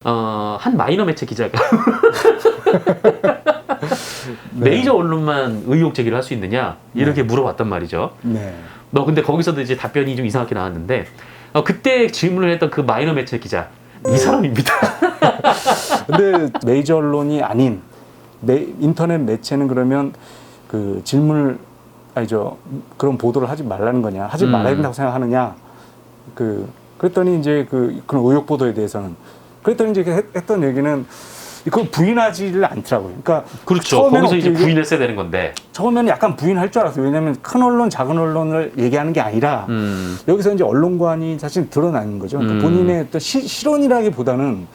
한 마이너 매체 기자가 네. 메이저 언론만 의혹 제기를 할 수 있느냐 이렇게 물어봤단 말이죠. 네. 근데 거기서도 이제 답변이 좀 이상하게 나왔는데 그때 질문을 했던 그 마이너 매체 기자 이 사람입니다. 근데 메이저 언론이 아닌 인터넷 매체는 그러면 그 질문을 아니죠 그런 보도를 하지 말라는 거냐 하지 말아야 된다고 생각하느냐 그랬더니 이제 그런 의혹 보도에 대해서는 그랬더니 이제 했던 얘기는 그걸 부인하지를 않더라고요. 그러니까 그렇죠. 거기서 이제 부인했어야 되는 건데 처음에는 약간 부인할 줄 알았어요. 왜냐하면 큰 언론, 작은 언론을 얘기하는 게 아니라 여기서 이제 언론관이 사실 드러나는 거죠. 그러니까 본인의 또 실언이라기보다는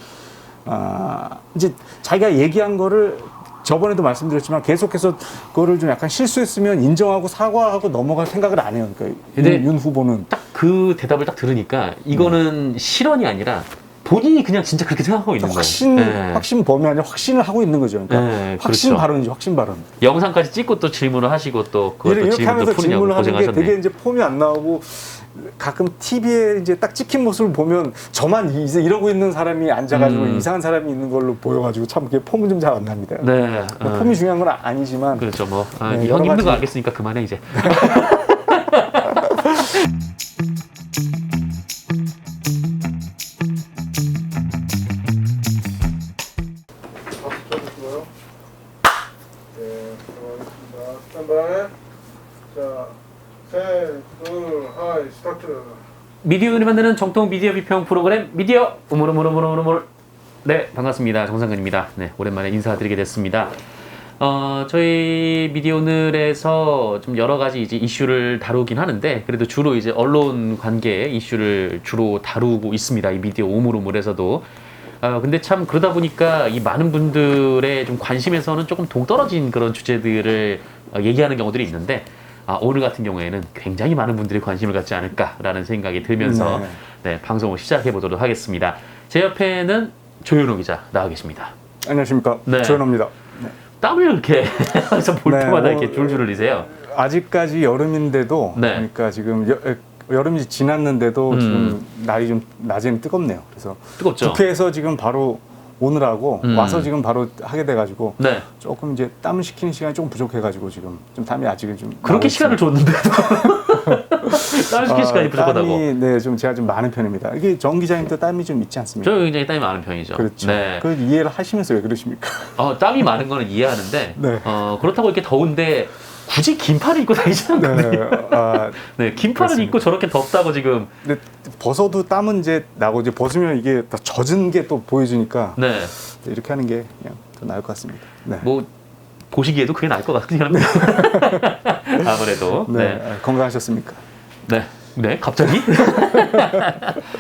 이제 자기가 얘기한 거를 저번에도 말씀드렸지만 계속해서 그거를 좀 약간 실수했으면 인정하고 사과하고 넘어갈 생각을 안 해요. 그러니까 윤 후보는 딱 그 대답을 딱 들으니까 이거는 실언이 아니라 본인이 그냥 진짜 그렇게 생각하고 있는 거예요. 확신 범위 아니라 확신을 하고 있는 거죠. 그러니까 확신 그렇죠. 발언이죠. 확신 발언. 영상까지 찍고 또 질문을 하시고 또 이렇게 하면서 질문을 하는 게 되게 이제 폼이 안 나오고 가끔 TV에 이제 딱 찍힌 모습을 보면 저만 이제 이러고 있는 사람이 앉아가지고 이상한 사람이 있는 걸로 보여가지고 참 그게 폼은 좀 잘 안 납니다. 네. 폼이 중요한 건 아니지만 그렇죠. 뭐 네, 형 힘든 거 알겠으니까 그만해 이제. 자, 셋, 둘, 하이, 스타트. 미디어를 만드는 정통 미디어 비평 프로그램 미디어 우물우물우물우물. 네, 반갑습니다. 정상근입니다. 네, 오랜만에 인사드리게 됐습니다. 저희 미디어 오늘에서 좀 여러 가지 이제 이슈를 다루긴 하는데 그래도 주로 이제 언론 관계 이슈를 주로 다루고 있습니다. 이 미디어 우물우물에서도. 근데 참 그러다 보니까 이 많은 분들의 좀 관심에서는 조금 동떨어진 그런 주제들을 얘기하는 경우들이 있는데 오늘 같은 경우에는 굉장히 많은 분들이 관심을 갖지 않을까라는 생각이 들면서 네, 방송을 시작해 보도록 하겠습니다. 제 옆에는 조현호 기자 나와 계십니다. 안녕하십니까. 네. 조현호입니다. 네. 땀을 이렇게 해서 볼 때마다 이렇게 줄줄 흘리세요. 아직까지 여름인데도 네. 그러니까 지금 여름이 지났는데도 지금 날이 좀 낮에는 뜨겁네요. 그래서 뜨겁죠. 국회에서 지금 바로 오느라고 와서 지금 바로 하게 돼가지고 네. 조금 이제 땀을 식히는 시간이 조금 부족해가지고 지금 좀 땀이 아직은 좀 그렇게 시간을 줬는데 땀을 식힐 시간이 부족하다고. 땀이 네, 좀 제가 좀 많은 편입니다. 이게 정 기자님도 땀이 좀 있지 않습니까? 저 굉장히 땀이 많은 편이죠. 그렇죠. 네. 그 이해를 하시면서 왜 그러십니까? 땀이 많은 거는 이해하는데 네. 그렇다고 이렇게 더운데 굳이 긴팔을 입고 다니지 않거든요. 네, 긴팔을 그렇습니다. 입고 저렇게 덥다고 지금. 근데 벗어도 땀은 이제 나고 이제 벗으면 이게 다 젖은 게 또 보여주니까 네. 이렇게 하는 게 그냥 더 나을 것 같습니다. 네. 뭐 보시기에도 그게 나을 것 같긴 합니다. 아무래도. 네. 네. 건강하셨습니까? 네. 네, 갑자기?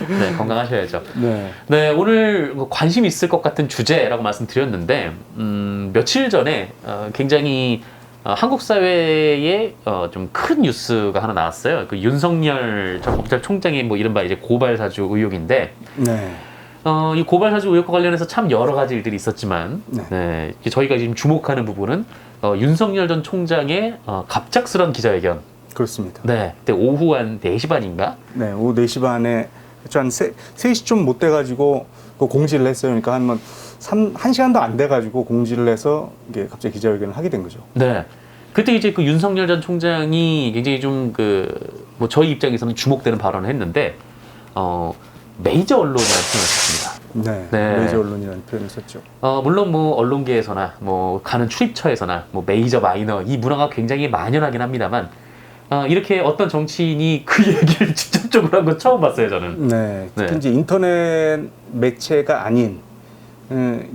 네, 건강하셔야죠. 네. 네, 오늘 관심 있을 것 같은 주제라고 말씀드렸는데, 며칠 전에 굉장히 한국 사회에 좀 큰 뉴스가 하나 나왔어요. 그 윤석열 전 검찰총장의 뭐 이른바 이제 고발 사주 의혹인데, 네. 이 고발 사주 의혹과 관련해서 참 여러 가지 일들이 있었지만, 네, 저희가 지금 주목하는 부분은 윤석열 전 총장의 갑작스런 기자회견. 그렇습니다. 네, 그때 오후 한 4시 반인가? 네, 오후 4시 반에 한 3시 좀 못 돼가지고 그 공지를 했어요. 그러니까 한 1시간도 안 돼가지고 공지를 해서 이게 갑자기 기자회견을 하게 된 거죠. 네. 그때 이제 그 윤석열 전 총장이 굉장히 좀 뭐 저희 입장에서는 주목되는 발언을 했는데, 메이저 언론이라는 표현을 썼습니다. 네. 네. 메이저 언론이라는 표현을 썼죠. 물론 뭐 언론계에서나 뭐 가는 출입처에서나 뭐 메이저 마이너 이 문화가 굉장히 만연하긴 합니다만, 이렇게 어떤 정치인이 그 얘기를 직접적으로 한 건 처음 봤어요, 저는. 네. 특히 네. 이제 인터넷 매체가 아닌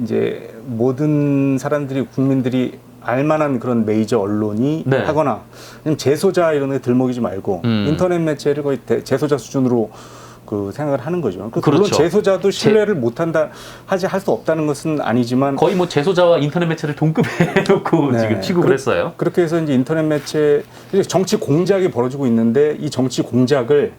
이제 모든 사람들이 국민들이 알만한 그런 메이저 언론이 네. 하거나 그냥 재소자 이런 데 들먹이지 말고 인터넷 매체를 거의 재소자 수준으로 그 생각을 하는 거죠. 물론 그렇죠. 재소자도 신뢰를 못한다 할 수 없다는 것은 아니지만 거의 뭐 재소자와 인터넷 매체를 동급해 놓고 네. 지금 취급을 했어요. 그렇게 해서 이제 인터넷 매체 정치 공작이 벌어지고 있는데 이 정치 공작을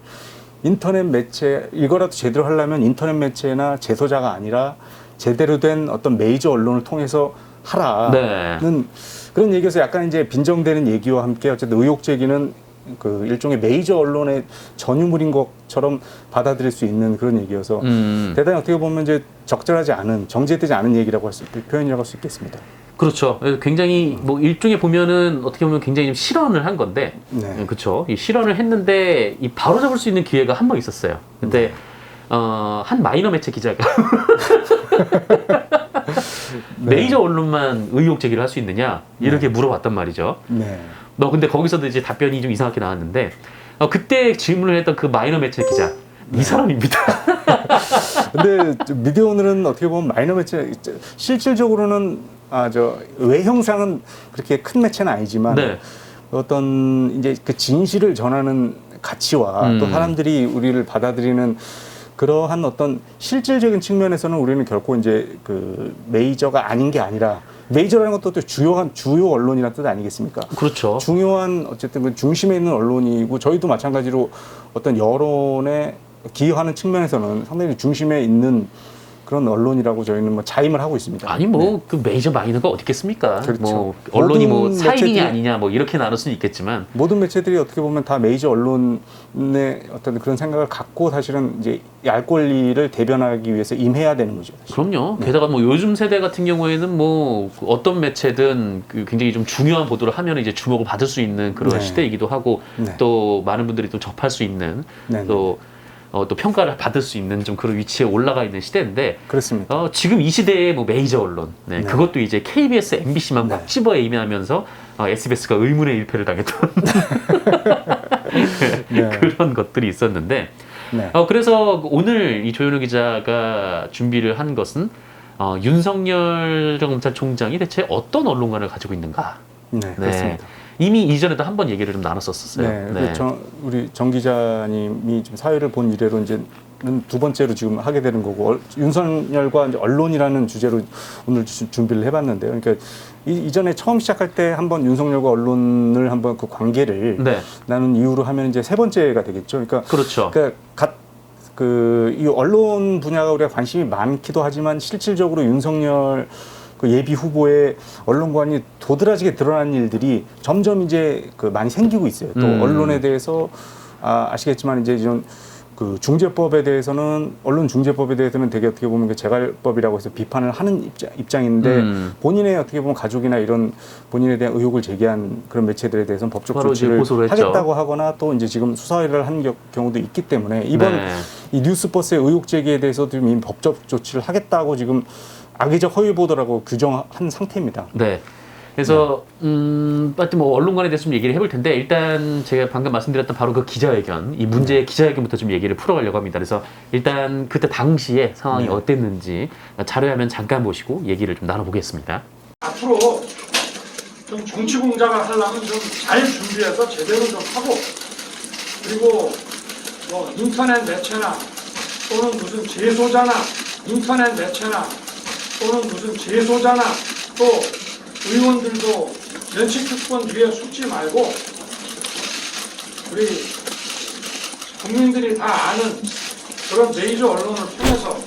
인터넷 매체 이거라도 제대로 하려면 인터넷 매체나 재소자가 아니라 제대로 된 어떤 메이저 언론을 통해서 하라는 그런 얘기에서 약간 이제 빈정되는 얘기와 함께 어쨌든 의혹 제기는 그 일종의 메이저 언론의 전유물인 것처럼 받아들일 수 있는 그런 얘기여서 대단히 어떻게 보면 이제 적절하지 않은 정제되지 않은 얘기라고 할 수 표현이라고 할 수 있겠습니다. 그렇죠. 굉장히 뭐 일종의 보면은 어떻게 보면 굉장히 좀 실언을 한 건데, 네. 그렇죠. 이 실언을 했는데 이 바로 잡을 수 있는 기회가 한 번 있었어요. 근데 한 마이너 매체 기자가 메이저 언론만 의혹 제기를 할 수 있느냐 이렇게 물어봤단 말이죠. 네. 근데 거기서도 이제 답변이 좀 이상하게 나왔는데 그때 질문을 했던 그 마이너 매체 기자 이 사람입니다. 근데 미디어 오늘은 어떻게 보면 마이너 매체 실질적으로는 외형상은 그렇게 큰 매체는 아니지만 네. 어떤 이제 그 진실을 전하는 가치와 또 사람들이 우리를 받아들이는 그러한 어떤 실질적인 측면에서는 우리는 결코 이제 그 메이저가 아닌 게 아니라 메이저라는 것도 또 주요 언론이라는 뜻 아니겠습니까? 그렇죠. 중요한 어쨌든 그 중심에 있는 언론이고 저희도 마찬가지로 어떤 여론에 기여하는 측면에서는 상당히 중심에 있는 그런 언론이라고 저희는 뭐 자임을 하고 있습니다. 아니 뭐 그 메이저 마이너가 어디 있겠습니까? 그렇죠. 뭐 언론이 뭐 모든 사익이냐 매체들이- 아니냐 뭐 이렇게 나눌 수는 있겠지만 모든 매체들이 어떻게 보면 다 메이저 언론의 어떤 그런 생각을 갖고 사실은 이제 알 권리를 대변하기 위해서 임해야 되는 거죠. 그럼요. 게다가 뭐 요즘 세대 같은 경우에는 뭐 어떤 매체든 그 굉장히 좀 중요한 보도를 하면 이제 주목을 받을 수 있는 그런 네. 시대이기도 하고 네. 또 많은 분들이 또 접할 수 있는 네, 또 평가를 받을 수 있는 좀 그런 위치에 올라가 있는 시대인데 그렇습니다. 지금 이 시대의 뭐 메이저 언론 네. 그것도 이제 KBS, MBC만 막 씹어 에이면하면서 SBS가 의문의 일패를 당했던 네. 그런 것들이 있었는데 네. 그래서 오늘 이 조현우 기자가 준비를 한 것은 윤석열 검찰총장이 대체 어떤 언론관을 가지고 있는가? 네, 그렇습니다. 이미 이전에도 한번 얘기를 좀 나눴었어요. 네, 우리 정 기자님이 지금 사회를 본 이래로 이제는 두 번째로 지금 하게 되는 거고 윤석열과 이제 언론이라는 주제로 오늘 준비를 해봤는데요. 그러니까 이전에 처음 시작할 때 한번 윤석열과 언론을 한번 그 관계를 네. 나눈 이후로 하면 이제 세 번째가 되겠죠. 그렇죠. 이 언론 분야가 우리가 관심이 많기도 하지만 실질적으로 윤석열 그 예비 후보의 언론관이 도드라지게 드러난 일들이 점점 이제 그 많이 생기고 있어요. 또 언론에 대해서 아시겠지만 이제 이런 그 중재법에 대해서는 언론 중재법에 대해서는 되게 어떻게 보면 그 재갈법이라고 해서 비판을 하는 입장인데 본인의 어떻게 보면 가족이나 이런 본인에 대한 의혹을 제기한 그런 매체들에 대해서는 법적 바로 이제 조치를 고소를 했죠. 하겠다고 하거나 또 이제 지금 수사를 하는 경우도 있기 때문에 이번 네. 이 뉴스버스의 의혹 제기에 대해서도 이미 법적 조치를 하겠다고 지금 악의적 허위 보도라고 규정한 상태입니다. 네. 그래서 하여튼 뭐 언론관에 대해서 좀 얘기를 해볼 텐데 일단 제가 방금 말씀드렸던 바로 그 기자회견, 이 문제의 기자회견부터 좀 얘기를 풀어가려고 합니다. 그래서 일단 그때 당시에 상황이 어땠는지 자료화면 잠깐 보시고 얘기를 좀 나눠보겠습니다. 앞으로 좀 정치 공작을 하려면 좀 잘 준비해서 제대로 좀 하고 그리고 뭐 인터넷 매체나 또는 무슨 제소자나 인터넷 매체나 또는 무슨 제소자나 또 의원들도 면책특권 뒤에 숨지 말고 우리 국민들이 다 아는 그런 메이저 언론을 통해서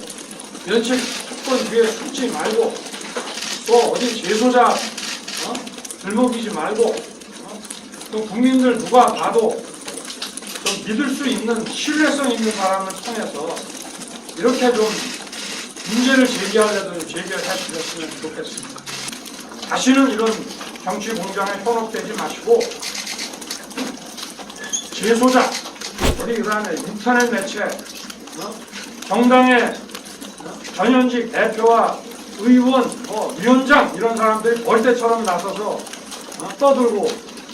면책특권 뒤에 숨지 말고 또 어디 제소자 들먹이지 말고 또 국민들 누가 봐도 좀 믿을 수 있는 신뢰성 있는 사람을 통해서 이렇게 좀 문제를 제기하려도 제기하셨으면 좋겠습니다. 다시는 이런 정치 공장에 현혹되지 마시고 제소자, 우리 그다음에 인터넷 매체, 정당의 전현직 대표와 의원, 위원장 이런 사람들이 벌떼처럼 나서서 떠들고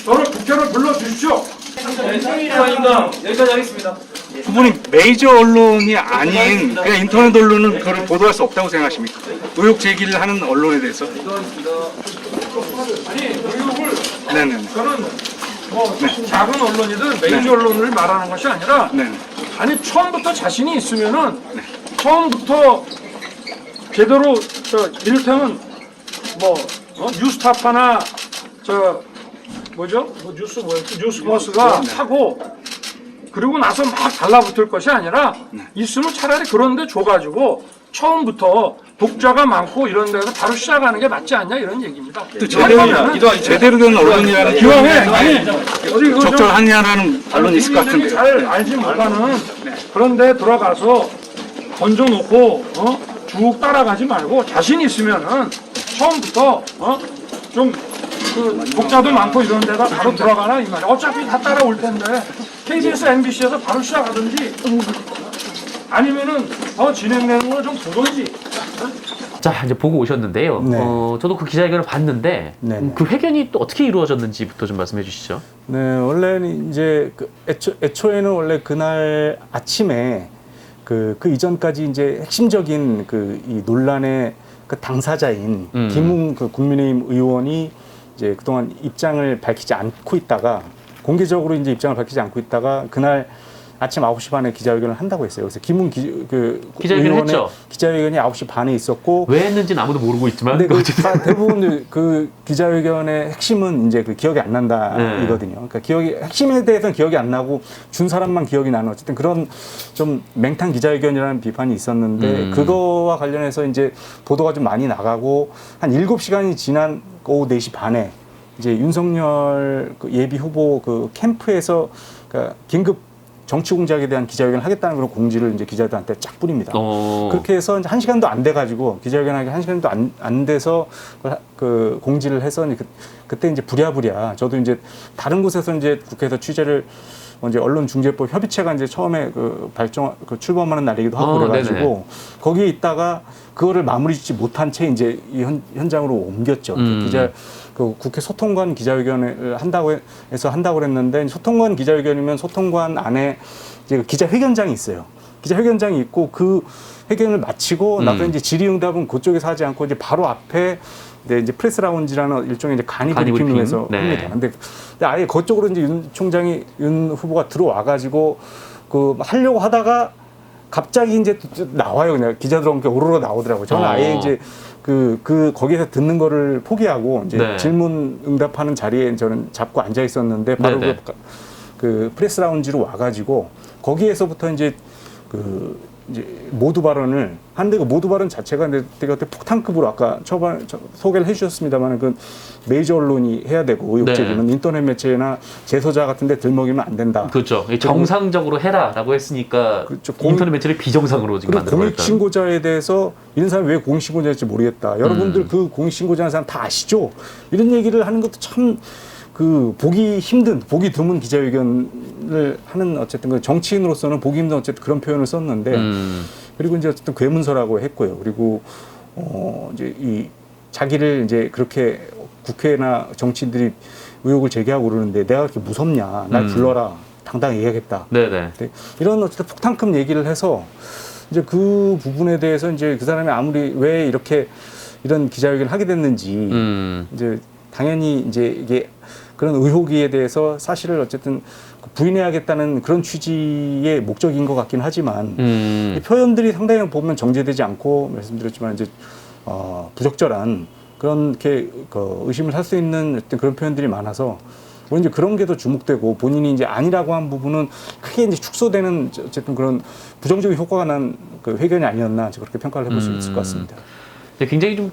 저를 국회로 불러주십시오. 상임위원입니다. 여기까지 하겠습니다. 두 분이 메이저 언론이 아닌 그냥 인터넷 언론은 그걸 보도할 수 없다고 생각하십니까? 의혹 제기를 하는 언론에 대해서? 아니 의혹을 네네. 저는 뭐 작은 언론이든 메이저 언론을 말하는 것이 아니라 네. 아니 처음부터 자신이 있으면은 처음부터 제대로 이를테면 뭐 뉴스타파나 뉴스버스가 하고 그리고 나서 막 달라붙을 것이 아니라 있으면 차라리 그런데 줘가지고 처음부터 독자가 많고 이런 데서 바로 시작하는 게 맞지 않냐 이런 얘기입니다. 제대로 된 언론이라는 기왕에 아니 어디 이거 좀 적절하냐라는 반론이 있을 것 같은데. 잘 알지 못하는 그런데 들어가서 던져놓고 쭉 따라가지 말고 자신 있으면은 처음부터 좀그 독자도 많고 이런 데다 바로 들어가라 이 말이야. 어차피 다 따라올 텐데 KBS, MBC에서 바로 시작하든지 아니면은 더 진행되는 걸 좀 보든지. 자, 이제 보고 오셨는데요. 네. 저도 그 기자회견을 봤는데 네네. 그 회견이 또 어떻게 이루어졌는지부터 좀 말씀해 주시죠. 네, 원래는 이제 그 애초에는 원래 그날 아침에 그 이전까지 이제 핵심적인 그 이 논란의 그 당사자인 김웅 그 국민의힘 의원이 이제 그동안 입장을 밝히지 않고 있다가 공개적으로 이제 입장을 밝히지 않고 있다가 그날 아침 9시 반에 기자회견을 한다고 했어요. 그래서 김웅 기자회견을 의원의 했죠. 기자회견이 9시 반에 있었고 왜 했는지는 아무도 모르고 있지만 근데 대부분 그 기자회견의 핵심은 이제 그 기억이 안 난다이거든요. 그러니까 핵심에 대해서는 기억이 안 나고 준 사람만 기억이 나는 어쨌든 그런 좀 맹탕 기자회견이라는 비판이 있었는데 그거와 관련해서 이제 보도가 좀 많이 나가고 한 7시간이 지난 오후 4시 반에 이제 윤석열 그 예비 후보 그 캠프에서 그러니까 긴급 정치 공작에 대한 기자회견을 하겠다는 그런 공지를 이제 기자들한테 쫙 뿌립니다. 그렇게 해서 이제 1시간도 안 돼가지고 기자회견하기 1시간도 안 돼서 그 공지를 해서 그때 이제 부랴부랴 저도 이제 다른 곳에서 이제 국회에서 취재를 이제 언론중재법 협의체가 이제 처음에 그 출범하는 날이기도 하고 그래가지고 네네. 거기에 있다가 그거를 마무리 짓지 못한 채 이제 이 현장으로 옮겼죠. 그 국회 소통관 기자회견을 한다고 그랬는데 소통관 기자회견이면 소통관 안에 이제 기자회견장이 있어요. 기자회견장이 있고 그 회견을 마치고 나서 이제 질의응답은 그쪽에서 하지 않고 이제 바로 앞에 이제 프레스 라운지라는 일종의 이제 간이 브리핑룸에서 합니다. 근데 아예 그쪽으로 이제 윤 후보가 들어와가지고 그 하려고 하다가 갑자기 이제 나와요. 그냥 기자들 엄청 오로로 나오더라고요. 저는 아예 이제 거기에서 듣는 거를 포기하고 이제 네. 질문 응답하는 자리에 저는 잡고 앉아 있었는데 바로 그 프레스 라운지로 와가지고 거기에서부터 이제 이제 모두 발언을 하는데 그 모두 발언 자체가 되게 폭탄급으로 아까 초반 소개를 해주셨습니다만 그 메이저 언론이 해야 되고 의혹 제기는 네. 인터넷 매체나 재소자 같은데 들먹이면 안 된다. 그렇죠. 정상적으로 해라라고 했으니까 그렇죠. 인터넷 매체를 비정상으로 지금 그리고 만들어버렸다. 공익신고자에 대해서 이런 사람이 왜 공익신고자일지 모르겠다. 여러분들 그 공익신고자라는 사람 다 아시죠? 이런 얘기를 하는 것도 참 보기 드문 기자회견을 하는 어쨌든 그 정치인으로서는 보기 힘든 어쨌든 그런 표현을 썼는데 그리고 이제 어쨌든 괴문서라고 했고요. 그리고 이제 이 자기를 이제 그렇게 국회나 정치인들이 의혹을 제기하고 그러는데 내가 그렇게 무섭냐? 날 불러라. 당당히 얘기하겠다. 네네. 이런 어쨌든 폭탄급 얘기를 해서 이제 그 부분에 대해서 이제 그 사람이 아무리 왜 이런 기자회견을 하게 됐는지 이제 당연히 이제 이게 그런 의혹에 대해서 사실을 어쨌든 부인해야겠다는 그런 취지의 목적인 것 같긴 하지만 이 표현들이 상당히 보면 정제되지 않고 말씀드렸지만 이제 부적절한 그렇게 의심을 살 수 있는 어떤 그런 표현들이 많아서 뭐 이제 그런 게 더 주목되고 본인이 이제 아니라고 한 부분은 크게 이제 축소되는 어쨌든 그런 부정적인 효과가 난 그 회견이 아니었나 그렇게 평가를 해볼 수 있을 것 같습니다. 굉장히 좀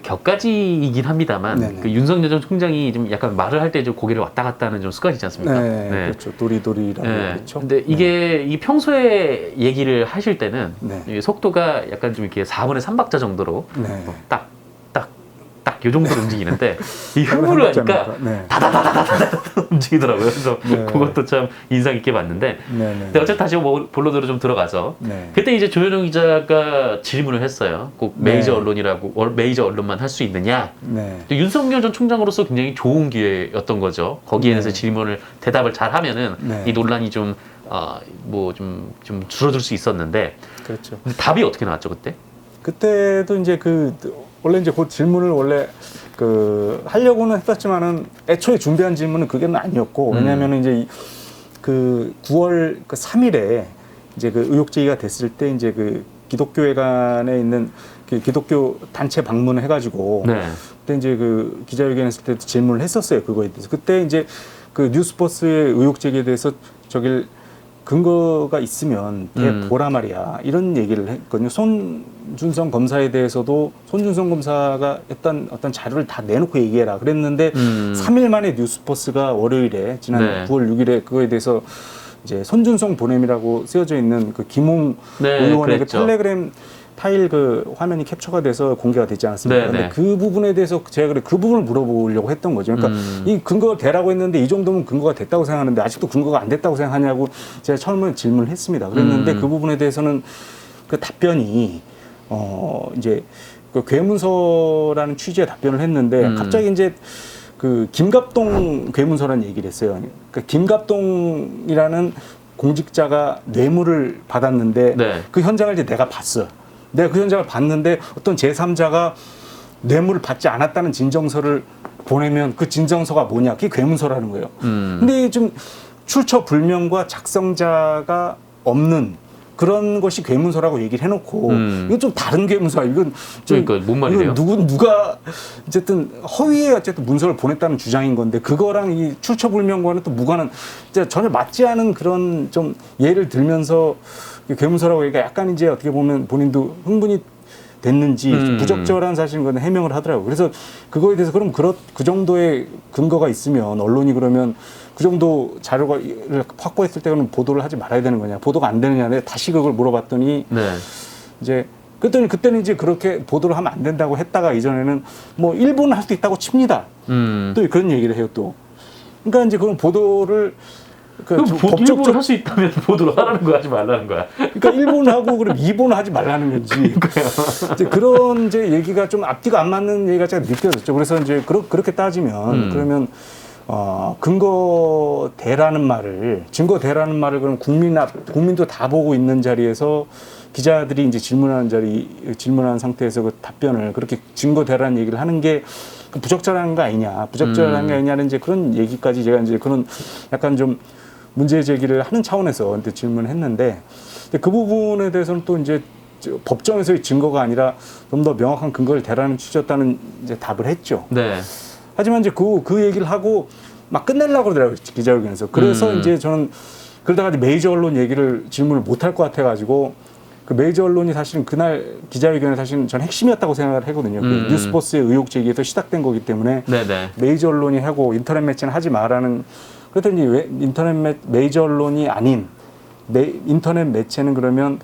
격가지이긴 합니다만 네네. 그 윤석열 전 총장이 좀 약간 말을 할 때 좀 고개를 왔다 갔다 하는 좀 습관이 있지 않습니까? 네, 그렇죠. 도리도리라고 그렇죠. 근데 이게 평소에 얘기를 하실 때는 이 속도가 약간 좀 이렇게 4분의 3박자 정도로 딱 요 정도로 움직이는데 이 흥분을 하니까 다다다다다다 움직이더라고요. 그래서 그것도 참 인상 깊게 봤는데 근데 어쨌든 다시 본론으로 좀 들어가서 그때 이제 조현영 기자가 질문을 했어요. 꼭 메이저 언론만 할 수 있느냐. 윤석열 전 총장으로서 굉장히 좋은 기회였던 거죠. 거기에 대해서 대답을 잘 하면은 이 논란이 좀 줄어들 수 있었는데 그렇죠. 답이 어떻게 나왔죠 그때? 그때도 이제 원래 이제 그 질문을 원래 하려고는 했었지만은 애초에 준비한 질문은 그게는 아니었고 왜냐하면은 이제 그 9월 3일에 이제 그 의혹 제기가 됐을 때 이제 그 기독교회관에 있는 그 기독교 단체 방문을 해가지고 그때 이제 그 기자회견 했을 때도 질문을 했었어요 그거에 대해서 그때 이제 그 뉴스버스의 의혹 제기에 대해서 근거가 있으면 대보라 말이야. 이런 얘기를 했거든요. 손준성 검사에 대해서도 손준성 검사가 어떤 자료를 다 내놓고 얘기해라 그랬는데 3일 만에 뉴스포스가 월요일에 지난 네. 9월 6일에 그거에 대해서 이제 손준성 보냄이라고 쓰여져 있는 그 김웅 네, 의원의 그 그랬죠. 텔레그램 파일 그 화면이 캡처가 돼서 공개가 되지 않았습니까? 네, 근데 네. 그 부분에 대해서 제가 그 부분을 물어보려고 했던 거죠. 그러니까 이 근거가 되라고 했는데 이 정도면 근거가 됐다고 생각하는데 아직도 근거가 안 됐다고 생각하냐고 제가 처음에 질문을 했습니다. 그랬는데 그 부분에 대해서는 그 답변이 이제 그 괴문서라는 취지의 답변을 했는데 갑자기 이제 그 김갑동 괴문서라는 얘기를 했어요. 그러니까 김갑동이라는 공직자가 뇌물을 받았는데 네. 그 현장을 이제 내가 봤어. 내가 그 현장을 봤는데 어떤 제3자가 뇌물을 받지 않았다는 진정서를 보내면 그 진정서가 뭐냐? 그게 괴문서라는 거예요. 근데 좀 출처 불명과 작성자가 없는 그런 것이 괴문서라고 얘기를 해놓고 이건 좀 다른 괴문서야. 이건 좀 그러니까 뭔 말이래요? 이건 누가 어쨌든 허위에 어쨌든 문서를 보냈다는 주장인 건데 그거랑 이 출처 불명과는 또 무관한 전혀 맞지 않은 그런 좀 예를 들면서 괴문서라고 얘기가 약간 이제 어떻게 보면 본인도 흥분이 됐는지 부적절한 사실인 건 해명을 하더라고요. 그래서 그거에 대해서 그럼 그 정도의 근거가 있으면 언론이 그러면 그 정도 자료가 확보했을 때는 보도를 하지 말아야 되는 거냐, 보도가 안 되느냐, 내가 다시 그걸 물어봤더니 네. 이제 그때는 이제 그렇게 보도를 하면 안 된다고 했다가 이전에는 뭐 일본은 할 수 있다고 칩니다. 또 그런 얘기를 해요 또. 그러니까 이제 그런 보도를 그럼 일본을 할 수 있다면 보도를 하라는 거야, 하지 말라는 거야. 그러니까 일본하고 그럼 이본을 하지 말라는 건지. 이제 그런 이제 얘기가 좀 앞뒤가 안 맞는 얘기가 제가 느껴졌죠. 그래서 이제 그렇게 따지면 그러면 증거대라는 말을 그럼 국민도 다 보고 있는 자리에서 기자들이 이제 질문하는 상태에서 그 답변을 그렇게 증거대라는 얘기를 하는 게 부적절한 거 아니냐, 부적절한 게 아니냐는 이제 그런 얘기까지 제가 이제 그런 약간 좀 문제 제기를 하는 차원에서 질문을 했는데 그 부분에 대해서는 또 이제 법정에서의 증거가 아니라 좀 더 명확한 근거를 대라는 취지였다는 이제 답을 했죠. 네. 하지만 이제 그 얘기를 하고 막 끝내려고 그러더라고요, 기자회견에서. 그래서 이제 저는 그러다가 이제 메이저 언론 질문을 못 할 것 같아가지고 그 메이저 언론이 사실은 그날 기자회견에 사실은 전 핵심이었다고 생각을 하거든요. 그 뉴스포스의 의혹 제기에서 시작된 거기 때문에 네네. 메이저 언론이 하고 인터넷 매체는 하지 마라는. 그랬더니 왜 메이저 언론이 아닌 인터넷 매체는 그러면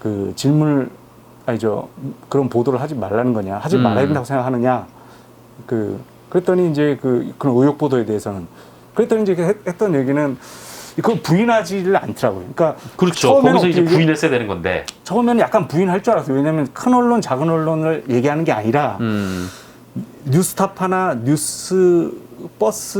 그 질문을 그런 보도를 하지 말라는 거냐, 하지 말아야 된다고 생각하느냐. 그랬더니 이제 그런 의혹 보도에 대해서는 그랬더니 이제 했던 얘기는 그걸 부인하지를 않더라고요. 그러니까 그렇죠. 거기서 이제 부인했어야 되는 건데. 처음에는 약간 부인할 줄 알았어요. 왜냐하면 큰 언론, 작은 언론을 얘기하는 게 아니라 뉴스타파나 뉴스버스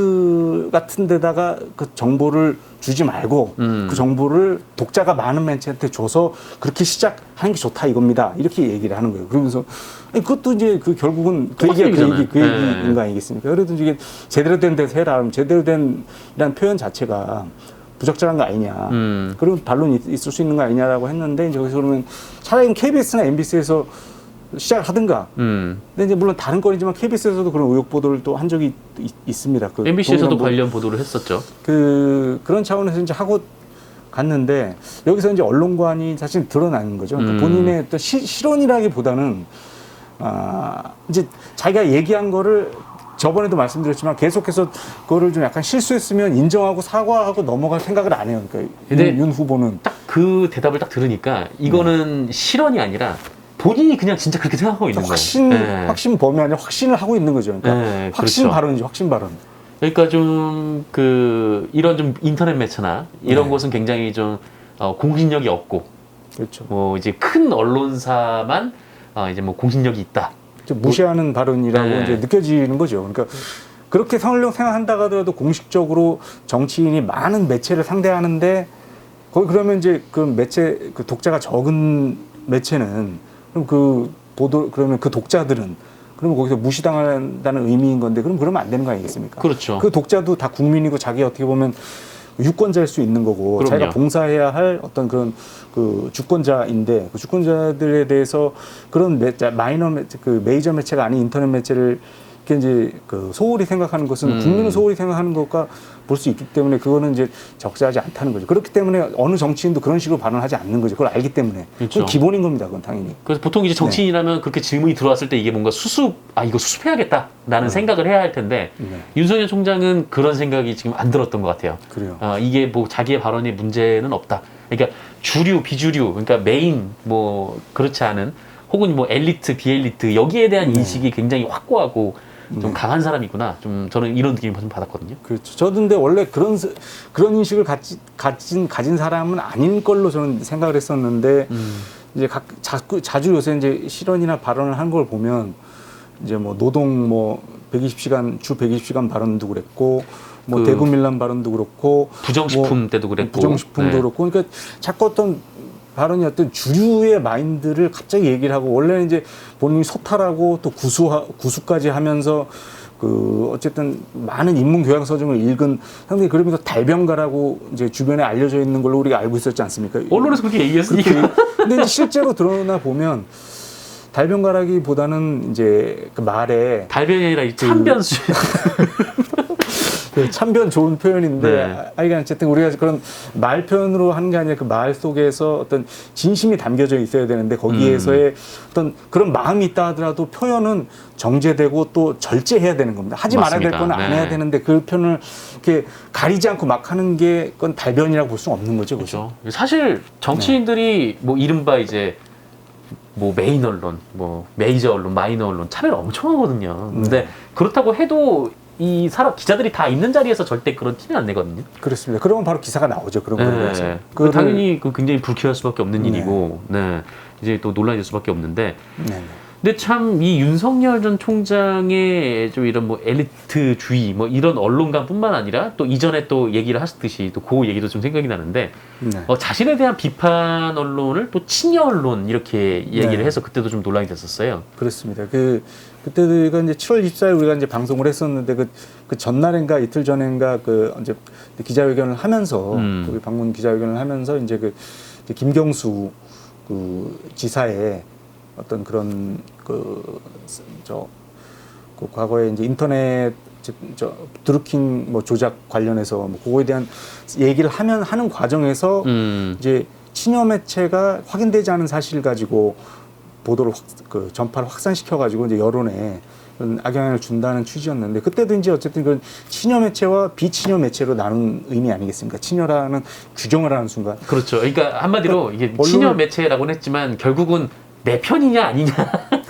같은 데다가 그 정보를 주지 말고 그 정보를 독자가 많은 매체한테 줘서 그렇게 시작하는 게 좋다 이겁니다. 이렇게 얘기를 하는 거예요. 그러면서 그것도 이제 결국은 그 얘기인 거 아니겠습니까? 그래도 이게 제대로 된 데서 해라. 제대로 된이라는 표현 자체가 부적절한 거 아니냐. 그런 반론이 있을 수 있는 거 아니냐라고 했는데 이제 거기서 그러면 차라리 KBS나 MBC에서 시작을 하든가. 근데 이제 물론 다른 건이지만 KBS에서도 그런 의혹 보도를 또 한 적이 있습니다. MBC에서도 관련 보도를 했었죠. 그런 차원에서 이제 하고 갔는데 여기서 이제 언론관이 사실 드러나는 거죠. 그러니까 본인의 또 실언이라기보다는 이제 자기가 얘기한 거를 저번에도 말씀드렸지만 계속해서 그거를 좀 약간 실수했으면 인정하고 사과하고 넘어갈 생각을 안 해요. 그러니까 윤 후보는 딱 그 대답을 딱 들으니까 이거는 실언이 아니라 본인이 그냥 진짜 그렇게 생각하고 있는 거예요. 확신 범위 아니라 확신을 하고 있는 거죠. 그러니까 네, 확신 그렇죠. 발언이죠. 확신 발언. 그러니까 좀 이런 좀 인터넷 매체나 이런 곳은 굉장히 좀 공신력이 없고, 그렇죠. 뭐 이제 큰 언론사만 이제 뭐 공신력이 있다. 무시하는 발언이라고 이제 느껴지는 거죠. 그러니까 그렇게 생각한다고 하더라도 공식적으로 정치인이 많은 매체를 상대하는데 거기 그러면 이제 그 독자가 적은 매체는 그럼 그러면 그 독자들은 그러면 거기서 무시당한다는 의미인 건데 그러면 안 되는 거 아니겠습니까? 그렇죠. 그 독자도 다 국민이고 자기 어떻게 보면 유권자일 수 있는 거고 그럼요. 자기가 봉사해야 할 어떤 그런 그 주권자인데 그 주권자들에 대해서 그런 메이저 매체가 아닌 인터넷 매체를 그게 이제 그 소홀히 생각하는 것은 국민을 소홀히 생각하는 것과 볼 수 있기 때문에 그거는 이제 적절하지 않다는 거죠. 그렇기 때문에 어느 정치인도 그런 식으로 발언하지 않는 거죠. 그걸 알기 때문에. 그렇죠. 그건 기본인 겁니다. 그건 당연히. 그래서 보통 이제 정치인이라면 그렇게 질문이 들어왔을 때 이게 뭔가 이거 수습해야겠다라는 생각을 해야 할 텐데 네. 윤석열 총장은 그런 생각이 지금 안 들었던 것 같아요. 그래요. 이게 뭐 자기의 발언에 문제는 없다. 그러니까 주류, 비주류, 그러니까 메인 뭐 그렇지 않은 혹은 뭐 엘리트, 비엘리트 여기에 대한 인식이 굉장히 확고하고 좀 강한 사람이구나. 좀 저는 이런 느낌을 좀 받았거든요. 그렇죠. 저도 근데 원래 그런 인식을 가진 사람은 아닌 걸로 저는 생각을 했었는데 이제 자주 요새 이제 실언이나 발언을 한 걸 보면 이제 뭐 노동 뭐 120시간 주 120시간 발언도 그랬고 뭐 대구 밀란 발언도 그렇고 부정식품 때도 그랬고 부정식품도 네. 그렇고 그러니까 자꾸 어떤 발언이 어떤 주류의 마인드를 갑자기 얘기를 하고 원래는 이제 본인이 소탈하고 또 구수까지 하면서 그 어쨌든 많은 인문 교양 서적을 읽은 상당히 그러면서 달변가라고 이제 주변에 알려져 있는 걸로 우리가 알고 있었지 않습니까? 언론에서 그렇게 얘기했으니까. 근데 이제 실제로 드러나 보면 달변가라기보다는 이제 그 말에 달변이 아니라 이 참변수. 참변 좋은 표현인데, 네. 아니, 어쨌든 우리가 그런 말 표현으로 하는 게 아니라 그 말 속에서 어떤 진심이 담겨져 있어야 되는데, 거기에서의 어떤 그런 마음이 있다 하더라도 표현은 정제되고 또 절제해야 되는 겁니다. 하지 말아야 될 맞습니다. 거는 안 네. 해야 되는데, 그 표현을 이렇게 가리지 않고 막 하는 게 그건 달변이라고 볼 수는 없는 거죠. 그렇죠. 사실 정치인들이 뭐 이른바 이제 뭐 메인 언론, 뭐 메이저 언론, 마이너 언론 차별 엄청 하거든요. 근데 그렇다고 해도 이 기자들이 다 있는 자리에서 절대 그런 티는 안 내거든요. 그렇습니다. 그러면 바로 기사가 나오죠. 그런 거에 대해서. 네. 당연히 그 굉장히 불쾌할 수밖에 없는 일이고, 네. 이제 또 논란이 될 수밖에 없는데, 네. 근데 참 이 윤석열 전 총장의 좀 이런 뭐 엘리트주의 뭐 이런 언론가뿐만 아니라 또 이전에 또 얘기를 하셨듯이 또 그 얘기도 좀 생각이 나는데 네. 자신에 대한 비판 언론을 또 친여 언론 이렇게 얘기를 네. 해서 그때도 좀 논란이 됐었어요. 그렇습니다. 그때도 이거 이제 7월 24일 우리가 이제 방송을 했었는데 그 전날인가 이틀 전인가 그 이제 기자회견을 하면서 우리 방문 기자회견을 하면서 이제 그 김경수 그 지사의 어떤 그런 그 과거에 이제 인터넷 드루킹 뭐 조작 관련해서 뭐 그거에 대한 얘기를 하는 과정에서 이제 친여 매체가 확인되지 않은 사실 가지고 보도를 전파를 확산시켜가지고 이제 여론에 악영향을 준다는 취지였는데 그때도 이제 어쨌든 그 친여 매체와 비친여 매체로 나눈 의미 아니겠습니까? 친여라는 규정을 하는 순간. 그렇죠. 그러니까 한마디로 이게 친여 매체라고는 했지만 결국은 내 편이냐 아니냐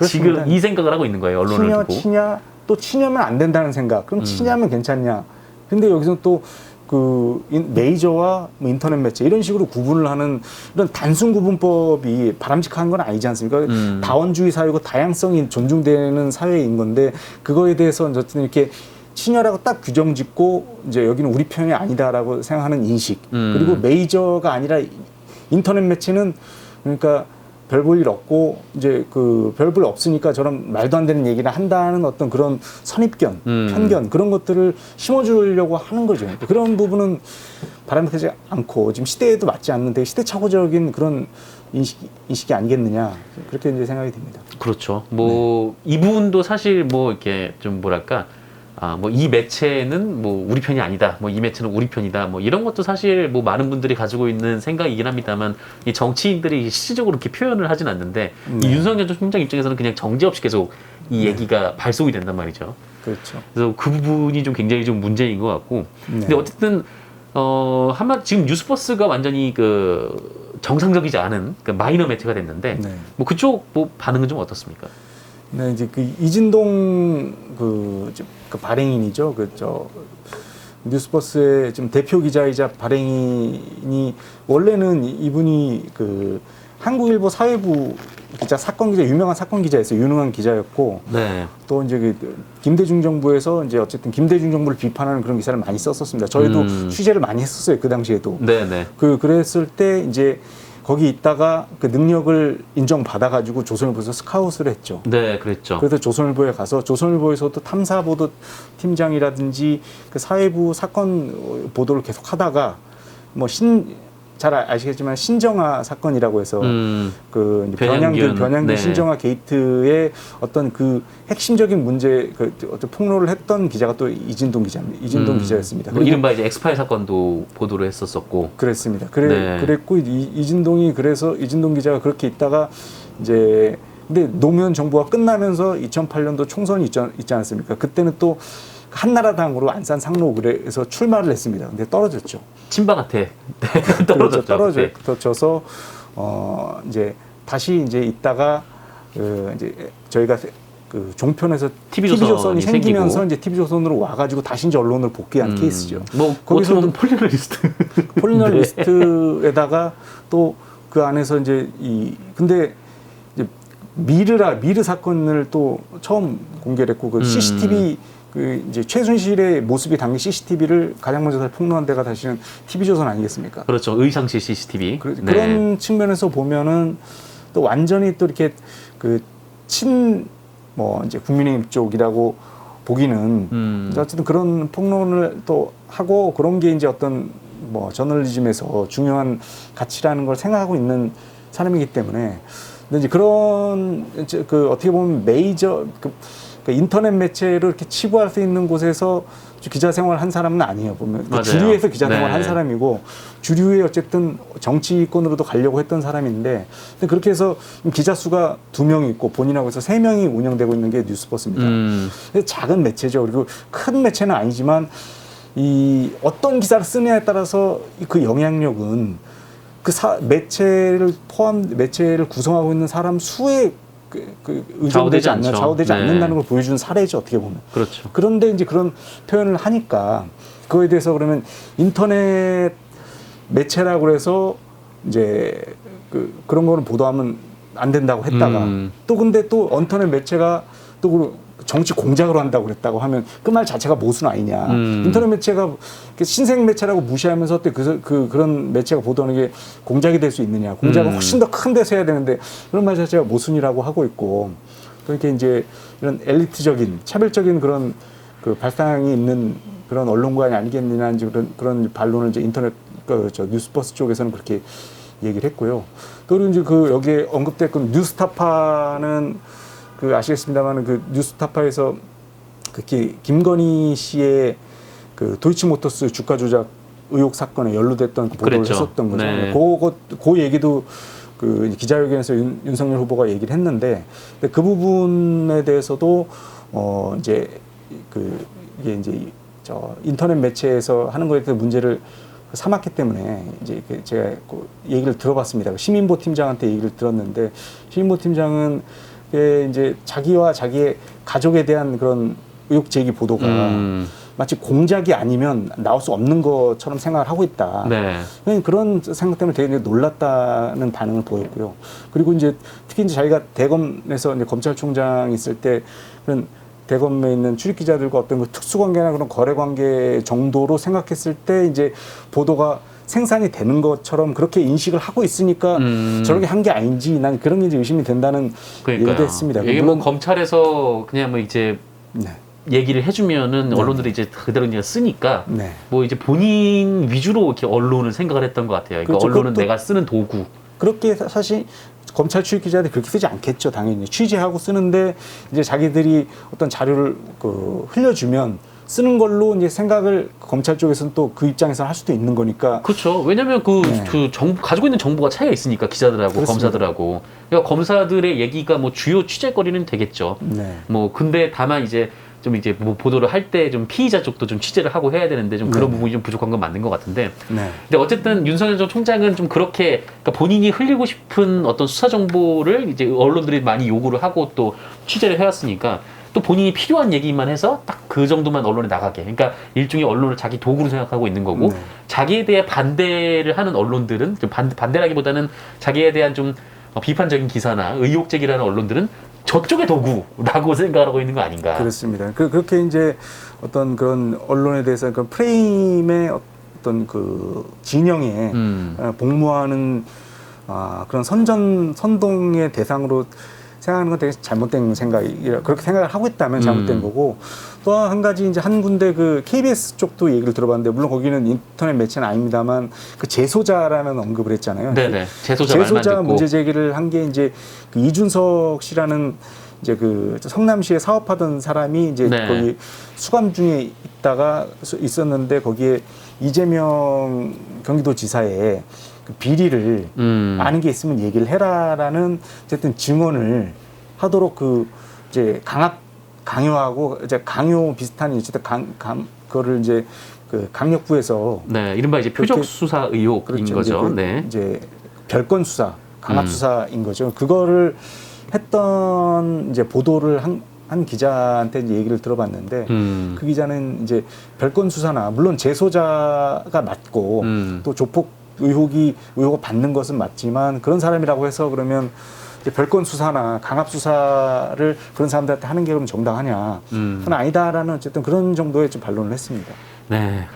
지금 이 생각을 하고 있는 거예요. 언론을 두고. 친여 또 친여면 안 된다는 생각. 그럼 친여면 괜찮냐? 근데 여기서 또 그 메이저와 뭐 인터넷 매체 이런 식으로 구분을 하는 이런 단순 구분법이 바람직한 건 아니지 않습니까? 다원주의 사회고 다양성이 존중되는 사회인 건데 그거에 대해서 어쨌든 이렇게 친여라고 딱 규정 짓고 이제 여기는 우리 편이 아니다라고 생각하는 인식 그리고 메이저가 아니라 인터넷 매체는 그러니까 별 볼 일 없고 이제 그 별 볼 없으니까 저런 말도 안 되는 얘기를 한다는 어떤 그런 선입견, 편견 그런 것들을 심어주려고 하는 거죠. 그런 부분은 바람직하지 않고 지금 시대에도 맞지 않는데 시대착오적인 그런 인식이 아니겠느냐 그렇게 이제 생각이 듭니다. 그렇죠. 뭐 이 부분도 사실 뭐 이렇게 좀 뭐랄까. 뭐 이 매체는 뭐 우리 편이 아니다. 뭐 이 매체는 우리 편이다. 뭐 이런 것도 사실 뭐 많은 분들이 가지고 있는 생각이긴 합니다만 이 정치인들이 실질적으로 이렇게 표현을 하진 않는데 이 윤석열 총장 입장에서는 그냥 정지 없이 계속 이 얘기가 발송이 된단 말이죠. 그렇죠. 그래서 그 부분이 좀 굉장히 좀 문제인 것 같고. 근데 어쨌든 지금 뉴스버스가 완전히 그 정상적이지 않은 그 마이너 매체가 됐는데 뭐 그쪽 뭐 반응은 좀 어떻습니까? 네, 이제 그 이진동 그 발행인이죠. 뉴스버스의 지금 대표 기자이자 발행인이 원래는 이분이 그 한국일보 사회부 기자 사건 기자 유명한 사건 기자였어요. 유능한 기자였고 또 이제 그 김대중 정부에서 이제 어쨌든 김대중 정부를 비판하는 그런 기사를 많이 썼었습니다. 저희도 취재를 많이 했었어요. 그 당시에도. 그랬을 때 이제 거기 있다가 그 능력을 인정받아가지고 조선일보에서 스카웃을 했죠. 네, 그랬죠. 그래서 조선일보에 가서 조선일보에서도 탐사보도 팀장이라든지 그 사회부 사건 보도를 계속 하다가 뭐 잘 아시겠지만 신정아 사건이라고 해서 그 변양균. 변양균 네. 신정아 게이트의 어떤 그 핵심적인 문제 그 어떤 폭로를 했던 기자가 또 이진동 기자였습니다. 뭐 이른바 이제 엑스파일 사건도 보도를 했었었고. 그랬습니다. 네. 그랬고 이진동 기자가 그렇게 있다가 이제 근데 노무현 정부가 끝나면서 2008년도 총선이 있지 않았습니까? 그때는 또 한나라당으로 안산 상록을에서 출마를 했습니다. 근데 떨어졌죠. 친박한테 그렇죠. 떨어졌죠. 떨어져서 이제 다시 이제 있다가 이제 저희가 그 종편에서 TV조선이 생기면서 이제 TV조선으로 와가지고 다시 이제 언론을 복귀한 케이스죠. 뭐 거기서 폴리널리스트 폴리널리스트에다가 또 그 안에서 이제 근데 이제 미르 사건을 또 처음 공개를 했고 그 CCTV 그 이제 최순실의 모습이 담긴 CCTV를 가장 먼저 폭로한 데가 사실은 TV조선 아니겠습니까? 그렇죠. 의상실 CCTV. 그런 측면에서 보면은 또 완전히 또 이렇게 그 뭐 이제 국민의힘 쪽이라고 보기는 어쨌든 그런 폭로를 또 하고 그런 게 이제 어떤 뭐 저널리즘에서 중요한 가치라는 걸 생각하고 있는 사람이기 때문에 근데 이제 그런 그 어떻게 보면 메이저 그 인터넷 매체로 이렇게 치부할 수 있는 곳에서 기자 생활을 한 사람은 아니에요. 보면 주류에서 기자 생활을 한 사람이고 주류의 어쨌든 정치권으로도 가려고 했던 사람인데 근데 그렇게 해서 기자 수가 2명이 있고 본인하고 해서 3명이 운영되고 있는 게 뉴스버스입니다. 작은 매체죠. 그리고 큰 매체는 아니지만 이 어떤 기사를 쓰느냐에 따라서 그 영향력은 그 매체를 구성하고 있는 사람 수에 의존되지 않는 좌우되지 않는다는 걸 보여주는 사례죠. 어떻게 보면. 그렇죠. 그런데 이제 그런 표현을 하니까 그거에 대해서 그러면 인터넷 매체라고 해서 이제 그런 거는 보도하면 안 된다고 했다가 또 근데 또 인터넷 매체가 또 정치 공작으로 한다고 그랬다고 하면 그 말 자체가 모순 아니냐. 인터넷 매체가 신생 매체라고 무시하면서 또 그런 매체가 보도하는 게 공작이 될 수 있느냐. 공작은 훨씬 더 큰 데서 해야 되는데 그런 말 자체가 모순이라고 하고 있고 그렇게 이제 이런 엘리트적인 차별적인 그런 그 발상이 있는 그런 언론관이 아니겠느냐 이제 그런 반론을 이제 인터넷 뉴스버스 쪽에서는 그렇게 얘기를 했고요. 또 그리고 이제 여기에 언급됐던 뉴스타파는 아시겠습니다만 그 뉴스타파에서 김건희 씨의 그 도이치모터스 주가 조작 의혹 사건에 연루됐던 보도를 했었던 거죠. 네. 그 얘기도 그 기자회견에서 윤석열 후보가 얘기를 했는데 그 부분에 대해서도 이제 이게 이제 인터넷 매체에서 하는 거에 대해서 문제를 삼았기 때문에 이제 제가 얘기를 들어봤습니다. 시민보 팀장한테 얘기를 들었는데 시민보 팀장은 이제 자기와 자기의 가족에 대한 그런 의혹 제기 보도가 마치 공작이 아니면 나올 수 없는 것처럼 생각을 하고 있다. 네. 그런 생각 때문에 되게 놀랐다는 반응을 보였고요. 그리고 이제 특히 이제 자기가 대검에서 이제 검찰총장 있을 때 그런 대검에 있는 출입 기자들과 어떤 그 특수관계나 그런 거래관계 정도로 생각했을 때 이제 보도가 생산이 되는 것처럼 그렇게 인식을 하고 있으니까 저렇게 한 게 아닌지 난 그런 게 이제 의심이 된다는 얘기도 했습니다. 이게 뭐 검찰에서 그냥 뭐 이제 얘기를 해주면은 언론들이 이제 그대로 그냥 쓰니까 뭐 이제 본인 위주로 이렇게 언론을 생각을 했던 것 같아요. 그러니까 그렇죠. 언론은 내가 쓰는 도구. 그렇게 사실 검찰 출입 기자들이 그렇게 쓰지 않겠죠, 당연히. 취재하고 쓰는데 이제 자기들이 어떤 자료를 흘려주면 쓰는 걸로 이제 생각을 검찰 쪽에서는 또 그 입장에서 할 수도 있는 거니까. 그렇죠. 왜냐하면 정보 가지고 있는 정보가 차이가 있으니까 기자들하고 그렇습니다. 검사들하고. 그러니까 검사들의 얘기가 뭐 주요 취재거리는 되겠죠. 뭐 근데 다만 이제 좀 이제 뭐 보도를 할 때 좀 피의자 쪽도 좀 취재를 하고 해야 되는데 좀 그런 부분이 좀 부족한 건 맞는 것 같은데. 근데 어쨌든 윤석열 전 총장은 좀 그렇게 그러니까 본인이 흘리고 싶은 어떤 수사 정보를 이제 언론들이 많이 요구를 하고 또 취재를 해왔으니까. 또 본인이 필요한 얘기만 해서 딱 그 정도만 언론에 나가게. 그러니까 일종의 언론을 자기 도구로 생각하고 있는 거고 자기에 대해 반대를 하는 언론들은 좀 반대라기보다는 자기에 대한 좀 비판적인 기사나 의혹 제기를 하는 언론들은 저쪽의 도구라고 생각하고 있는 거 아닌가. 그렇습니다. 그렇게 이제 어떤 그런 언론에 대해서 그 프레임의 어떤 그 진영에 복무하는 그런 선동의 대상으로 생각하는 건 되게 잘못된 생각이라 그렇게 생각을 하고 있다면 잘못된 거고 또 한 가지 이제 한 군데 그 KBS 쪽도 얘기를 들어봤는데 물론 거기는 인터넷 매체는 아닙니다만 그 재소자라는 언급을 했잖아요. 네네. 재소자 말만 듣고. 문제 제기를 한 게 이제 그 이준석 씨라는 이제 그 성남시에 사업하던 사람이 이제 네. 거기 수감 중에 있다가 있었는데 거기에 이재명 경기도지사의 그 비리를 아는 게 있으면 얘기를 해라라는 어쨌든 증언을 하도록 그 이제 강요하고 이제 강요 비슷한 어쨌든 그거를 이제 그 강력부에서 네, 이른바 이제 표적 수사 의혹인 그렇죠. 거죠. 이제, 네. 이제 별건 수사, 강압 수사인 거죠. 그거를 했던 이제 보도를 한 기자한테 이제 얘기를 들어봤는데 그 기자는 이제 별건 수사나 물론 재소자가 맞고 또 조폭 의혹을 받는 것은 맞지만 그런 사람이라고 해서 그러면 이제 별건 수사나 강압 수사를 그런 사람들한테 하는 게 그럼 정당하냐? 그건 아니다라는 어쨌든 그런 정도의 좀 반론을 했습니다. 네.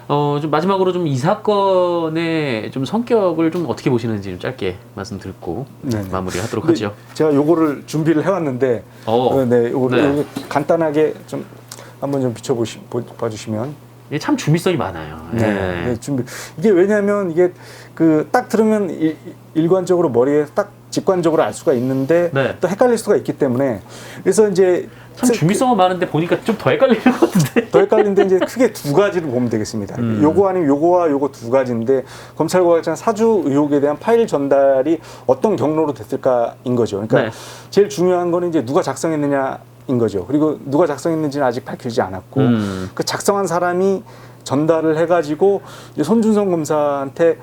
좀 마지막으로 좀 이 사건의 좀 성격을 좀 어떻게 보시는지 좀 짧게 말씀 듣고 네네. 마무리하도록 근데 하죠. 제가 요거를 준비를 해왔는데, 요거 간단하게 좀 한번 좀 봐주시면. 이게 참 준비성이 많아요. 네, 준비. 이게 왜냐하면 이게 그 딱 들으면 일관적으로 머리에 딱 직관적으로 알 수가 있는데 네. 또 헷갈릴 수가 있기 때문에 그래서 이제 참 준비성은 많은데 보니까 좀 더 헷갈리는 것 같은데. 더 헷갈리는데 이제 크게 두 가지를 보면 되겠습니다. 요거 아니면 요거와 요거 두 가지인데 검찰과학장 사주 의혹에 대한 파일 전달이 어떤 경로로 됐을까인 거죠. 그러니까 네. 제일 제일 중요한 거는 이제 누가 작성했느냐인 거죠. 그리고 누가 작성했는지는 아직 밝혀지지 않았고 그 작성한 사람이 전달을 해가지고 이제 손준성 검사한테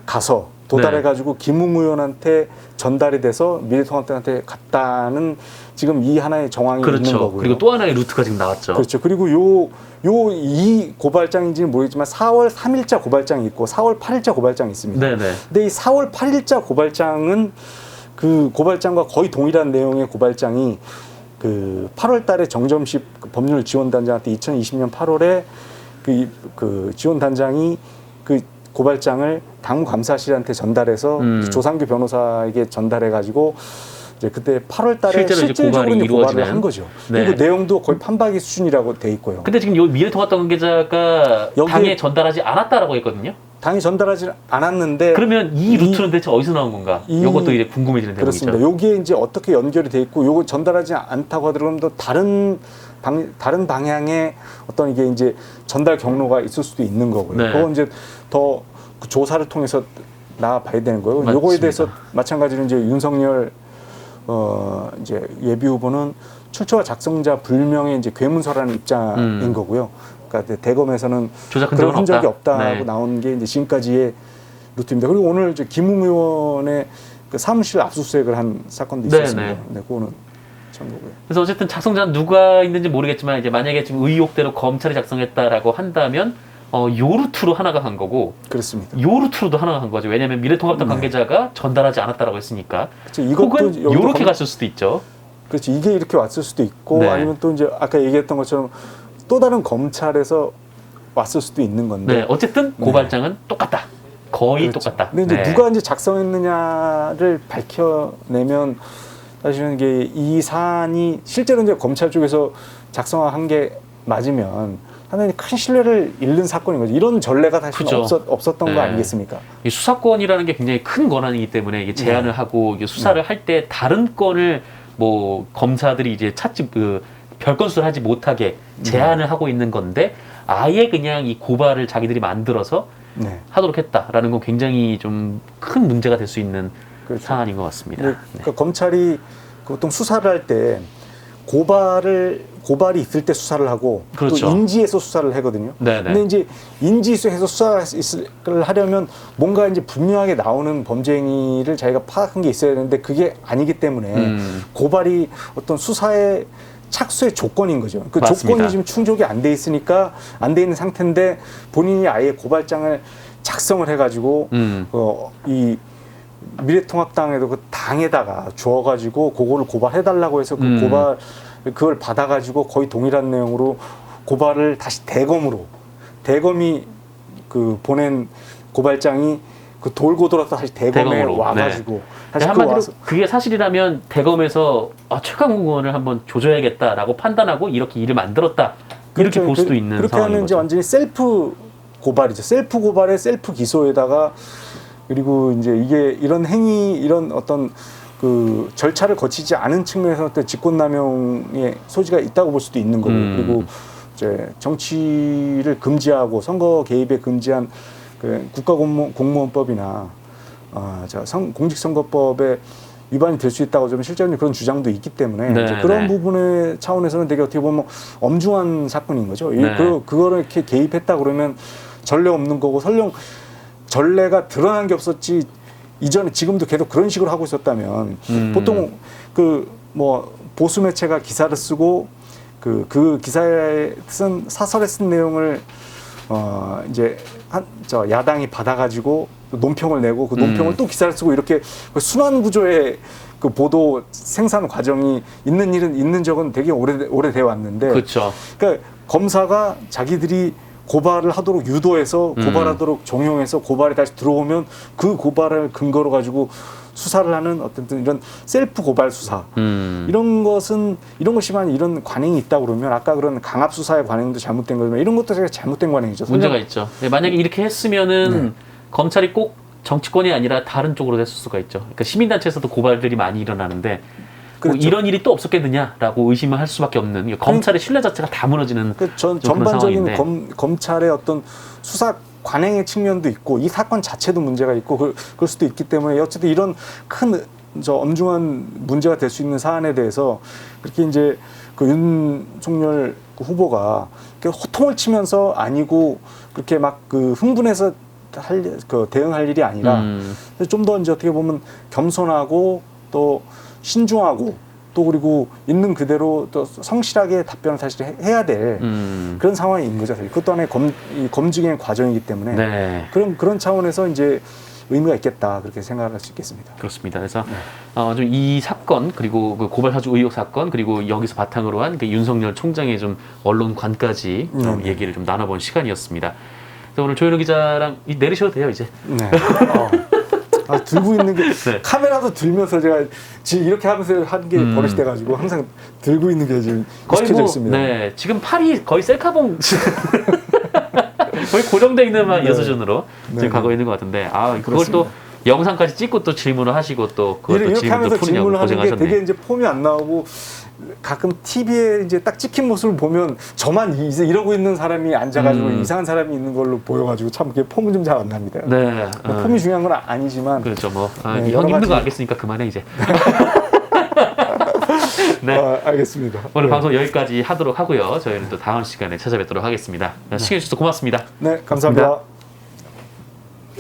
가서 도달해가지고 김웅 의원한테 전달이 돼서 미래통합당한테 갔다는 지금 이 하나의 정황이 그렇죠. 있는 거고요. 그리고 또 하나의 루트가 지금 나왔죠. 그렇죠. 그리고 이 고발장인지는 모르겠지만 4월 3일자 고발장이 있고 4월 8일자 고발장이 있습니다. 네네. 근데 이 4월 8일자 고발장은 그 고발장과 거의 동일한 내용의 고발장이 그 8월 달에 정점식 법률 지원단장한테 2020년 8월에 그 지원단장이 그 고발장을 당무감사실한테 전달해서 조상규 변호사에게 전달해가지고 이제 그때 8월 달에 실제로 이제 실질적으로 고발이 이제 고발을 이루어지는? 한 거죠. 네. 그리고 내용도 거의 판박이 수준이라고 돼 있고요. 근데 지금 요 미래통합당 관계자가 여기에- 당에 전달하지 않았다라고 했거든요. 당이 전달하지 않았는데 그러면 이 루트는 대체 어디서 나온 건가? 이것도 이제 궁금해지는 그렇습니다. 대목이죠. 여기에 이제 어떻게 연결이 돼 있고 요거 전달하지 않다고 하더라도 또 다른 방향의 어떤 이게 이제 전달 경로가 있을 수도 있는 거고요. 네. 그건 이제 더 그 조사를 통해서 나와봐야 되는 거예요. 맞습니다. 요거에 대해서 마찬가지로 이제 윤석열 이제 예비 후보는 출처와 작성자 불명의 이제 괴문서라는 입장인 거고요. 그러니까 대검에서는 조작 그런 흔적은 흔적이 없다. 없다고 네. 나온 게 이제 지금까지의 루트입니다. 그리고 오늘 이제 김웅 의원의 그 사무실 압수수색을 한 사건도 네, 있었습니다. 네. 네, 그거는 참고고요. 그래서 어쨌든 작성자는 누가 있는지 모르겠지만 이제 만약에 지금 의혹대로 검찰이 작성했다라고 한다면 요 루트로 하나가 간 거고 그렇습니다. 요 루트로도 하나가 간 거죠. 왜냐하면 미래통합당 네. 관계자가 전달하지 않았다라고 했으니까. 그렇죠. 이것도 혹은 여기도 요렇게 갔을 수도 있죠. 그렇죠. 이게 이렇게 왔을 수도 있고 네. 아니면 또 이제 아까 얘기했던 것처럼 또 다른 검찰에서 왔을 수도 있는 건데. 네, 어쨌든 고발장은 똑같다. 거의 그렇죠. 똑같다. 근데 이제 네. 누가 이제 작성했느냐를 밝혀내면 사실은 이게 이 사안이 실제로 이제 검찰 쪽에서 작성한 게 맞으면 하나님 큰 신뢰를 잃는 사건인 거죠. 이런 전례가 사실 그죠. 없었던 네. 거 아니겠습니까? 이 수사권이라는 게 굉장히 큰 권한이기 때문에 이게 제안을 하고 이게 수사를 할 때 다른 건을 뭐 검사들이 이제 찾지 별건 수사를 하지 못하게 제안을 하고 있는 건데 아예 그냥 이 고발을 자기들이 만들어서 네. 하도록 했다라는 건 굉장히 좀 큰 문제가 될 수 있는 그렇죠. 사안인 것 같습니다. 근데 그러니까 검찰이 보통 수사를 할 때 고발이 있을 때 수사를 하고 그렇죠. 또 인지해서 수사를 하거든요. 네네. 근데 이제 인지해서 수사를 하려면 뭔가 이제 분명하게 나오는 범죄 행위를 자기가 파악한 게 있어야 되는데 그게 아니기 때문에 고발이 어떤 수사의 착수의 조건인 거죠. 그 맞습니다. 조건이 지금 충족이 안 돼 있으니까 안 돼 있는 상태인데 본인이 아예 고발장을 작성을 해가지고 이 미래통합당에도 그 당에다가 주어가지고 그거를 고발해달라고 해서 그 고발 그걸 받아가지고 거의 동일한 내용으로 고발을 다시 대검이 그 보낸 고발장이 그 돌고 돌아서 다시 대검에 대검으로, 와가지고 다시 그 한마디로 와서 그게 사실이라면 대검에서 최강욱 의원을 한번 조져야겠다라고 판단하고 이렇게 일을 만들었다. 이렇게 그렇죠. 볼 수도 있는 그렇게 상황인 하면 이제 거죠. 완전히 셀프 고발이죠. 셀프 고발에 셀프 기소에다가 그리고 이제 이게 이런 행위 이런 어떤 그 절차를 거치지 않은 측면에서 어떤 직권남용의 소지가 있다고 볼 수도 있는 거고 그리고 이제 정치를 금지하고 선거 개입에 금지한 그 국가공무원법이나 공직선거법에 위반이 될 수 있다고 좀 실제로 그런 주장도 있기 때문에 네, 이제 그런 네. 부분의 차원에서는 되게 어떻게 보면 엄중한 사건인 거죠. 네. 그거를 이렇게 개입했다 그러면 전례 없는 거고 설령 전례가 드러난 게 없었지 이전에 지금도 계속 그런 식으로 하고 있었다면 보통 그 뭐 보수 매체가 기사를 쓰고 그 기사에 쓴 사설에 쓴 내용을 이제 야당이 받아가지고 논평을 내고 그 논평을 또 기사를 쓰고 이렇게 그 순환 구조의 그 보도 생산 과정이 있는 적은 되게 오래돼 왔는데, 그렇죠. 그러니까 검사가 자기들이 고발을 하도록 유도해서 고발하도록 종용해서 고발이 다시 들어오면 그 고발을 근거로 가지고 수사를 하는 어떤 이런 셀프 고발 수사 이런 것이만 이런 관행이 있다 그러면 아까 그런 강압 수사의 관행도 잘못된 거면 이런 것도 되게 잘못된 관행이죠. 문제가 있죠. 만약에 이렇게 했으면은 검찰이 꼭 정치권이 아니라 다른 쪽으로 됐을 수가 있죠. 그러니까 시민단체에서도 고발들이 많이 일어나는데 뭐 그렇죠. 이런 일이 또 없었겠느냐라고 의심을 할 수밖에 없는 검찰의 신뢰 자체가 다 무너지는 전반적인 검찰의 어떤 수사 관행의 측면도 있고 이 사건 자체도 문제가 있고 그럴 수도 있기 때문에 어쨌든 이런 큰 엄중한 문제가 될 수 있는 사안에 대해서 그렇게 이제 그 윤석열 후보가 호통을 치면서 아니고 그렇게 막 그 흥분해서 대응할 일이 아니라 좀 더 이제 어떻게 보면 겸손하고 또 신중하고 또 그리고 있는 그대로 또 성실하게 답변을 사실 해야 될 그런 상황인 거죠. 그것도 하나의 검증의 과정이기 때문에 네. 그런 차원에서 이제 의미가 있겠다 그렇게 생각할 수 있겠습니다. 그렇습니다. 그래서 좀 이 사건 그리고 그 고발 사주 의혹 사건 그리고 여기서 바탕으로 한 그 윤석열 총장의 좀 언론관까지 좀 얘기를 좀 나눠본 시간이었습니다. 그래서 오늘 조현우 기자랑 내리셔도 돼요 이제. 네. 들고 있는 게 카메라도 들면서 제가 지금 이렇게 하면서 하는 게 버릇이 돼가지고 항상 들고 있는 게 지금 익숙해져 있습니다. 네, 지금 팔이 거의 셀카봉 거의 고정돼 있는 여수준으로 지금 가고 있는 것 같은데 그걸 그렇습니다. 또 영상까지 찍고 또 질문을 하시고 또 그걸 또 이렇게 하면서 푸느냐고 질문을 하는 게 고생하셨네. 되게 이제 폼이 안 나오고 가끔 TV에 이제 딱 찍힌 모습을 보면 저만 이제 이러고 있는 사람이 앉아가지고 이상한 사람이 있는 걸로 보여가지고 참 그게 폼은 좀 잘 안 납니다. 네, 폼이 중요한 건 아니지만 그렇죠. 뭐 네, 형 여러 힘든 거 가지- 알겠으니까 그만해 이제. 네. 알겠습니다. 오늘 네. 방송 여기까지 하도록 하고요. 저희는 또 다음 시간에 찾아뵙도록 하겠습니다. 시청해 주셔서 고맙습니다. 네, 감사합니다.